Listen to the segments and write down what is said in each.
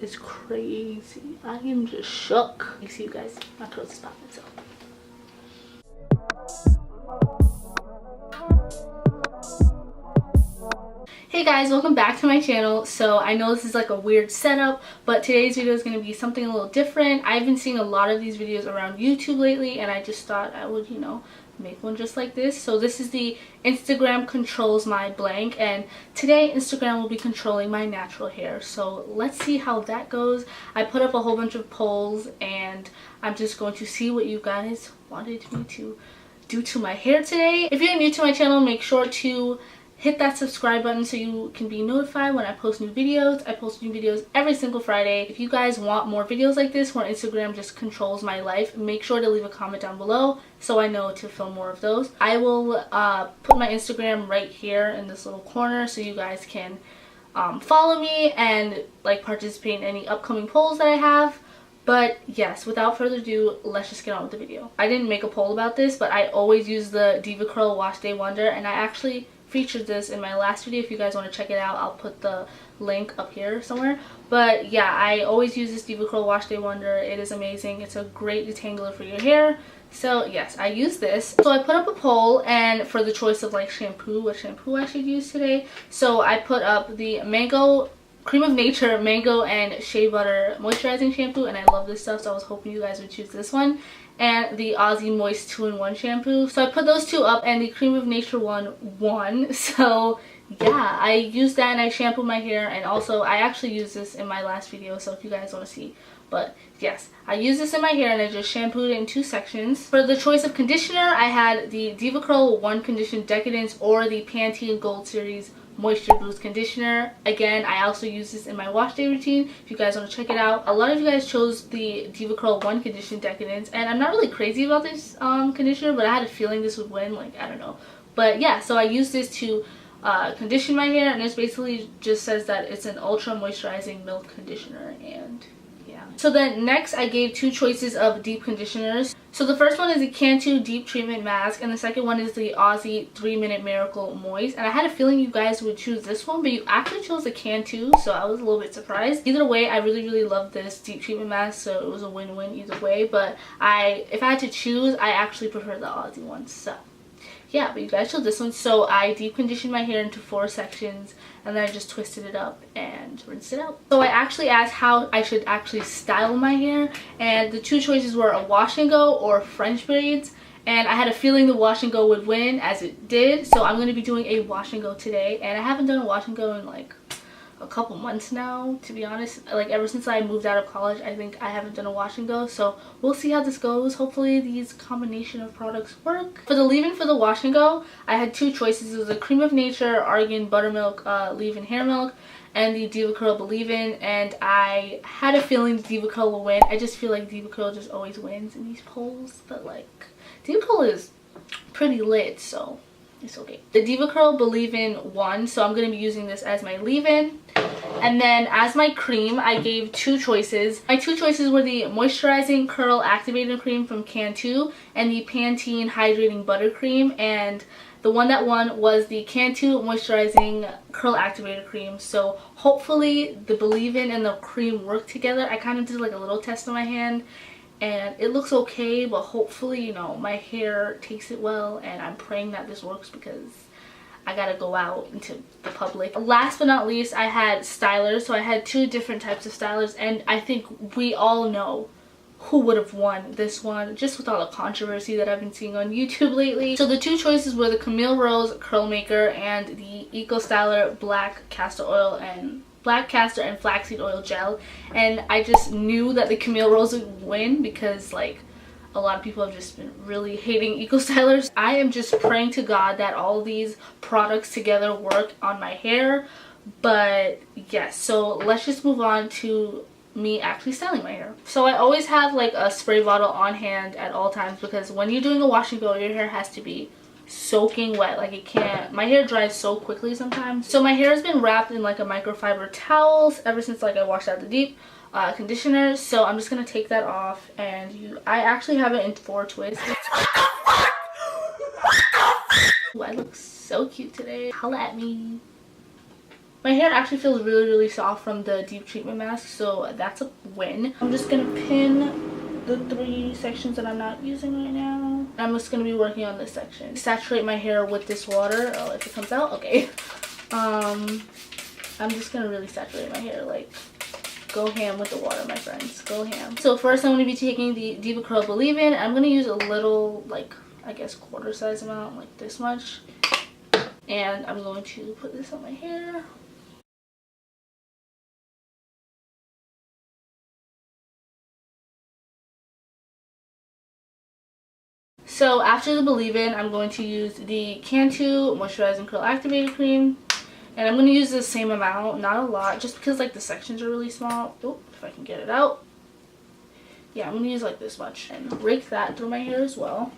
is crazy. I am just shook. You see, you guys, my curls is popping, so. Hey guys, welcome back to my channel. So I know this is like a weird setup, but today's video is going to be something a little different. I've been seeing a lot of these videos around YouTube lately, and I just thought I would, make one just like this. So this is the Instagram controls my blank, and today Instagram will be controlling my natural hair. So let's see how that goes. I put up a whole bunch of polls, and I'm just going to see what you guys wanted me to do to my hair today. If you're new to my channel, make sure to hit that subscribe button so you can be notified when I post new videos. I post new videos every single Friday. If you guys want more videos like this where Instagram just controls my life, make sure to leave a comment down below so I know to film more of those. I will put my Instagram right here in this little corner so you guys can follow me and like participate in any upcoming polls that I have. But yes, without further ado, let's just get on with the video. I didn't make a poll about this, but I always use the Diva Curl Wash Day Wonder, and I actually featured this in my last video. If you guys want to check it out, I'll put the link up here somewhere. But yeah, I always use this Diva Curl Wash Day Wonder. It is amazing. It's a great detangler for your hair. So yes, I use this. So I put up a poll, and for the choice of like shampoo, what shampoo I should use today. So I put up the Mango Cream of Nature Mango and Shea Butter Moisturizing Shampoo, and I love this stuff, so I was hoping you guys would choose this one, and the Aussie Moist 2-in-1 shampoo. So I put those two up, and the Cream of Nature one won. So yeah, I used that and I shampooed my hair, and also I actually used this in my last video, so if you guys want to see. But yes, I used this in my hair and I just shampooed it in 2 sections. For the choice of conditioner, I had the Diva Curl One Condition Decadence or the Pantene Gold Series Moisture Boost Conditioner. Again, I also use this in my wash day routine if you guys want to check it out. A lot of you guys chose the Diva Curl One Condition Decadence, and I'm not really crazy about this conditioner, but I had a feeling this would win, like, I don't know. But yeah, so I used this to condition my hair, and this basically just says that it's an ultra moisturizing milk conditioner, and yeah. So then next I gave 2 choices of deep conditioners. So the first one is the Cantu Deep Treatment Mask, and the second one is the Aussie 3-Minute Miracle Moist. And I had a feeling you guys would choose this one, but you actually chose the Cantu, so I was a little bit surprised. Either way, I really love this deep treatment mask, so it was a win-win either way. But if I had to choose, I actually prefer the Aussie one. So yeah, but you guys chose this one. So I deep conditioned my hair into 4 sections, and then I just twisted it up and rinsed it out. So I actually asked how I should actually style my hair, and the 2 choices were a wash and go or French braids, and I had a feeling the wash and go would win, as it did. So I'm going to be doing a wash and go today, and I haven't done a wash and go in like a couple months now, to be honest. Like ever since I moved out of college, I think I haven't done a wash and go, so we'll see how this goes. Hopefully these combination of products work. For the leave-in for the wash and go, I had 2 choices. It was a Cream of Nature Argan Buttermilk leave-in hair milk and the Diva Curl Believe-In, and I had a feeling Diva Curl will win. I just feel like Diva Curl just always wins in these polls, but like Diva Curl is pretty lit, so it's okay. The Diva Curl Believe-In won, so I'm going to be using this as my leave-in. And then as my cream, I gave 2 choices. My 2 choices were the Moisturizing Curl Activating Cream from Cantu and the Pantene Hydrating Buttercream. And the one that won was the Cantu Moisturizing Curl Activator Cream. So hopefully the Believe-In and the cream work together. I kind of did like a little test on my hand, and it looks okay, but hopefully, my hair takes it well, and I'm praying that this works because I gotta go out into the public. Last but not least, I had stylers. So I had 2 different types of stylers, and I think we all know who would have won this one, just with all the controversy that I've been seeing on YouTube lately. So the 2 choices were the Camille Rose Curl Maker and the Eco Styler Black Castor and Flaxseed Oil Gel, and I just knew that the Camille Rose would win because like a lot of people have just been really hating Eco Stylers. I am just praying to God that all these products together work on my hair. But yes, so let's just move on to me actually styling my hair. So I always have like a spray bottle on hand at all times, because when you're doing a wash and go, your hair has to be soaking wet. Like it can't, my hair dries so quickly sometimes. So my hair has been wrapped in like a microfiber towels ever since like I washed out the deep conditioner. So I'm just gonna take that off, and I actually have it in 4 twists. Ooh, I look so cute today. Holla at me. My hair actually feels really soft from the deep treatment mask, so that's a win. I'm just gonna pin the 3 sections that I'm not using right now. I'm just gonna be working on this section. Saturate my hair with this water. Oh, if it comes out, okay. I'm just gonna really saturate my hair, like go ham with the water, my friends, go ham. So first I'm gonna be taking the Diva Curl Believe In. I'm gonna use a little, like, I guess quarter size amount, like this much. And I'm going to put this on my hair. So after the Believe In, I'm going to use the Cantu Moisturizing Curl Activator Cream. And I'm going to use the same amount, not a lot, just because like the sections are really small. Oh, if I can get it out. Yeah, I'm going to use like this much and rake that through my hair as well.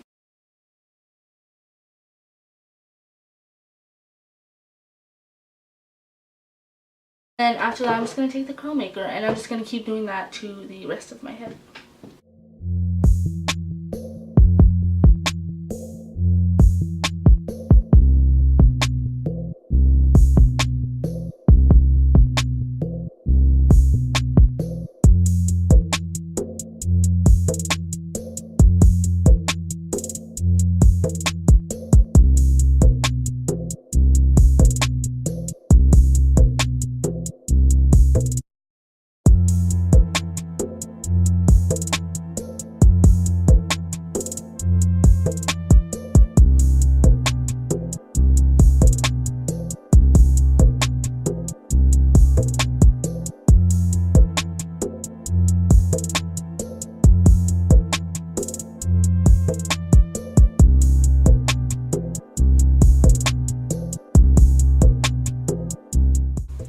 And after that, I'm just going to take the curl maker and I'm just going to keep doing that to the rest of my head.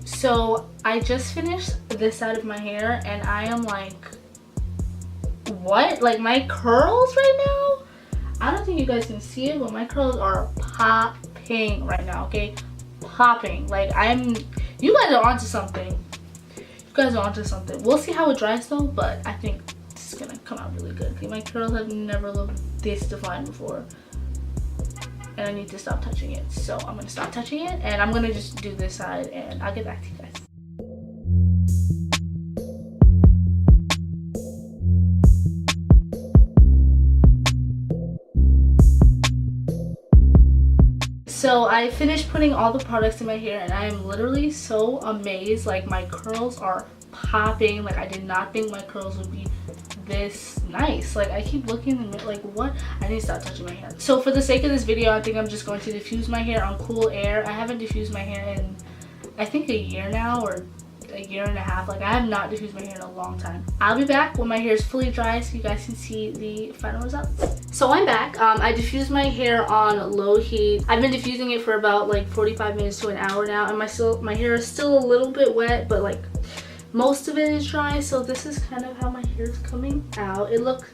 So I just finished this side of my hair and I am like, what? Like my curls right now? I don't think you guys can see it, but my curls are popping right now, okay? Popping. Like you guys are onto something. You guys are onto something. We'll see how it dries though, but I think this is gonna come out really good. Okay, my curls have never looked this defined before. And I need to stop touching it, so I'm gonna stop touching it and I'm gonna just do this side and I'll get back to you guys. So I finished putting all the products in my hair and I am literally so amazed. Like my curls are popping. Like I did not think my curls would be this nice. Like I keep looking and like, what? I need to stop touching my hair. So for the sake of this video, I think I'm just going to diffuse my hair on cool air. I haven't diffused my hair in I think a year now, or a year and a half. Like I have not diffused my hair in a long time. I'll be back when my hair is fully dry so you guys can see the final results. So I'm back. I diffused my hair on low heat. I've been diffusing it for about like 45 minutes to an hour now, and my hair is still a little bit wet, but like most of it is dry. So this is kind of how my hair is coming out. It looked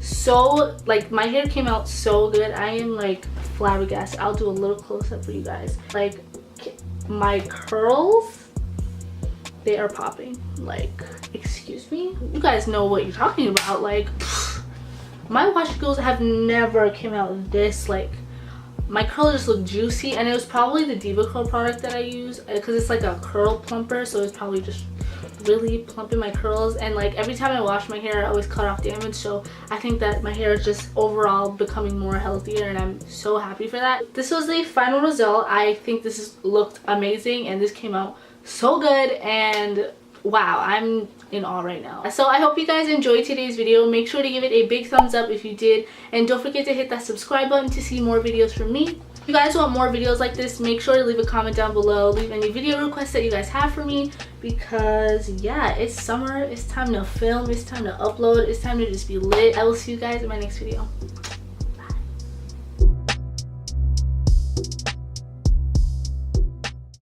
so, like my hair came out so good. I am like flabbergasted. I'll do a little close-up for you guys. Like my curls, they are popping. Like, excuse me, you guys know what you're talking about. Like my wash curls have never came out this, like my curls just look juicy, and it was probably the Diva Curl product that I use because it's like a curl plumper, so it's probably just really plumping my curls. And like every time I wash my hair, I always cut off damage, so I think that my hair is just overall becoming more healthier, and I'm so happy for that. This was the final result. I think this looked amazing and this came out so good, and wow, I'm in awe right now. So I hope you guys enjoyed today's video. Make sure to give it a big thumbs up if you did, and don't forget to hit that subscribe button to see more videos from me. If you guys want more videos like this, make sure to leave a comment down below. Leave any video requests that you guys have for me, because yeah, it's summer, it's time to film, it's time to upload, it's time to just be lit. I will see you guys in my next video.